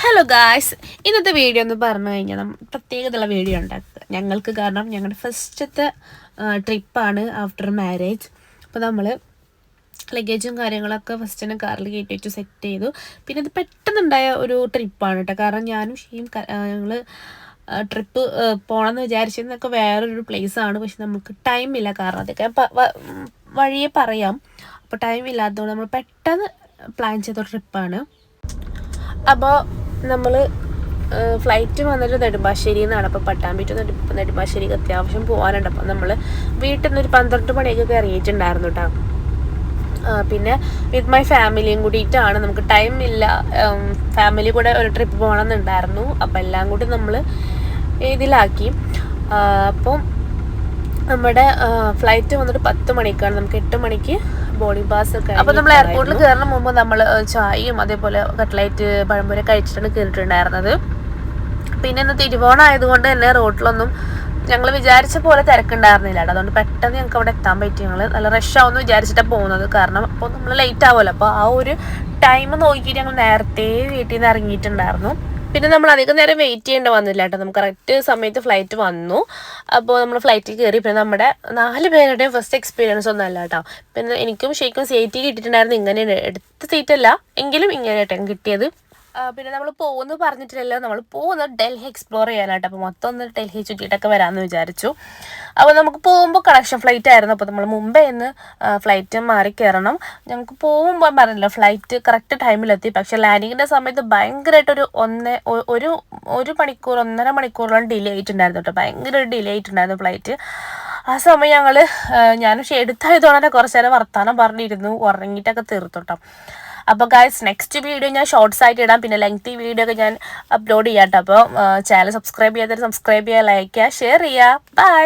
Hello guys, ഇന്നത്തെ video എന്ന് പറഞ്ഞു കഴിഞ്ഞാൽ പ്രത്യേകതയുള്ള വീഡിയോ ഉണ്ടാക്കുക ഞങ്ങൾക്ക്. കാരണം ഞങ്ങളുടെ ഫസ്റ്റത്തെ ട്രിപ്പാണ് ആഫ്റ്റർ മാരേജ്. അപ്പോൾ നമ്മൾ ലഗേജും കാര്യങ്ങളൊക്കെ ഫസ്റ്റ് തന്നെ കാറിൽ കയറ്റി വെച്ച് സെറ്റ് ചെയ്തു. പിന്നെ ഇത് പെട്ടെന്നുണ്ടായ ഒരു ട്രിപ്പാണ് കേട്ടോ. കാരണം ഞാനും ഷീയും ഞങ്ങൾ ട്രിപ്പ് പോകണമെന്ന് വിചാരിച്ചിരുന്നൊക്കെ വേറൊരു പ്ലേസാണ്. പക്ഷെ നമുക്ക് ടൈമില്ല. കാരണം അതൊക്കെ വഴിയെ പറയാം. അപ്പോൾ ടൈം ഇല്ലാത്തതുകൊണ്ട് നമ്മൾ പെട്ടെന്ന് പ്ലാൻ ചെയ്ത ട്രിപ്പാണ്. അപ്പോൾ നമ്മൾ ഫ്ലൈറ്റ് വന്നിട്ട് നെടുമ്പാശ്ശേരിയിൽ നിന്നാണ്. അപ്പോൾ പട്ടാമ്പി ടു നെടുമ്പാശ്ശേരിക്ക് അത്യാവശ്യം പോകാനുണ്ട്. അപ്പോൾ നമ്മൾ വീട്ടിൽ നിന്ന് ഒരു 12 മണിയൊക്കെ ഇറങ്ങിയിട്ടുണ്ടായിരുന്നു കേട്ടോ. പിന്നെ വിത്ത് മൈ ഫാമിലിയും കൂടിയിട്ടാണ്. നമുക്ക് ടൈം ഇല്ല, ഫാമിലി കൂടെ ഒരു ട്രിപ്പ് പോകണമെന്നുണ്ടായിരുന്നു. അപ്പോൾ എല്ലാം കൂടി നമ്മൾ ഇതിലാക്കി. അപ്പം നമ്മുടെ ഫ്ലൈറ്റ് വന്നിട്ട് 10 മണിക്കാണ്. നമുക്ക് 8 മണിക്ക് ബോർഡിംഗ് പാസ് ഒക്കെ. അപ്പോൾ നമ്മൾ എയർപോർട്ടിൽ കയറുന്ന മുമ്പ് നമ്മൾ ചായയും അതേപോലെ കട്ട്ലൈറ്റ് പഴംപൊരി കഴിച്ചിട്ടാണ് കയറിയിട്ടുണ്ടായിരുന്നത്. പിന്നെ ഇന്ന് തിരുവോണമായതുകൊണ്ട് തന്നെ റോഡിലൊന്നും ഞങ്ങൾ വിചാരിച്ച പോലെ തിരക്കുണ്ടായിരുന്നില്ല. അതുകൊണ്ട് പെട്ടെന്ന് ഞങ്ങൾക്ക് അവിടെ എത്താൻ പറ്റി. ഞങ്ങൾ നല്ല റഷ് ആവുമെന്ന് വിചാരിച്ചിട്ടാണ് പോകുന്നത്. കാരണം അപ്പോൾ നമ്മൾ ലേറ്റ് ആവുമല്ലോ. അപ്പോൾ ആ ഒരു ടൈം നോക്കിയിട്ട് ഞങ്ങൾ നേരത്തെ വീട്ടിൽ നിന്ന് ഇറങ്ങിയിട്ടുണ്ടായിരുന്നു. പിന്നെ നമ്മൾ അധികം നേരം വെയിറ്റ് ചെയ്യേണ്ട വന്നില്ല കേട്ടോ. നമുക്ക് കറക്റ്റ് സമയത്ത് ഫ്ലൈറ്റ് വന്നു. അപ്പോൾ നമ്മൾ ഫ്ലൈറ്റിൽ കയറി. പിന്നെ നമ്മുടെ 4 പേരുടെയും ഫസ്റ്റ് എക്സ്പീരിയൻസ് ഒന്നും അല്ല കേട്ടോ. പിന്നെ എനിക്കും ഷെയ്ക്കും സീറ്റ് കിട്ടിയിട്ടുണ്ടായിരുന്നു. ഇങ്ങനെ എടുത്ത സീറ്റല്ല എങ്കിലും ഇങ്ങനെ കേട്ടോ കിട്ടിയത്. പിന്നെ നമ്മൾ പോകുന്നു പറഞ്ഞിട്ടില്ലല്ലോ. നമ്മൾ പോകുന്നത് ഡൽഹി എക്സ്പ്ലോർ ചെയ്യാനായിട്ട്. അപ്പോൾ മൊത്തം ഒന്ന് ഡൽഹി ചുറ്റിയിട്ടൊക്കെ വരാമെന്ന് വിചാരിച്ചു. അപ്പോൾ നമുക്ക് പോകുമ്പോൾ കണക്ഷൻ ഫ്ലൈറ്റ് ആയിരുന്നു. അപ്പോൾ നമ്മൾ മുമ്പേ ഇന്ന് ഫ്ലൈറ്റ് മാറി കയറണം. ഞങ്ങൾക്ക് പോകുമ്പോൾ പറഞ്ഞല്ലോ ഫ്ലൈറ്റ് കറക്റ്റ് ടൈമിലെത്തി. പക്ഷേ ലാൻഡിങ്ങിൻ്റെ സമയത്ത് ഭയങ്കരമായിട്ടൊരു 1 മണിക്കൂർ 1.5 മണിക്കൂറോളം ഡിലേ ആയിട്ടുണ്ടായിരുന്നു കേട്ടോ. ഭയങ്കര ഡിലേ ആയിട്ടുണ്ടായിരുന്നു ഫ്ലൈറ്റ്. ആ സമയം ഞാനും എടുത്തായതുകൊണ്ട് കുറച്ച് നേരം വർത്താനം പറഞ്ഞിരുന്നു. ഉറങ്ങിയിട്ടൊക്കെ തീർത്തു കേട്ടോ. അപ്പോൾ ഗൈസ്, നെക്സ്റ്റ് വീഡിയോ ഞാൻ ഷോർട്സ് ആയിട്ട് ഇടാം. പിന്നെ ലെങ്തി വീഡിയോ ഒക്കെ ഞാൻ അപ്ലോഡ് ചെയ്യാം കേട്ടോ. അപ്പോൾ ചാനൽ സബ്സ്ക്രൈബ് ചെയ്യാത്തവർ സബ്സ്ക്രൈബ് ചെയ്യുക, ലൈക്ക് ചെയ്യുക, ഷെയർ ചെയ്യുക. ബൈ.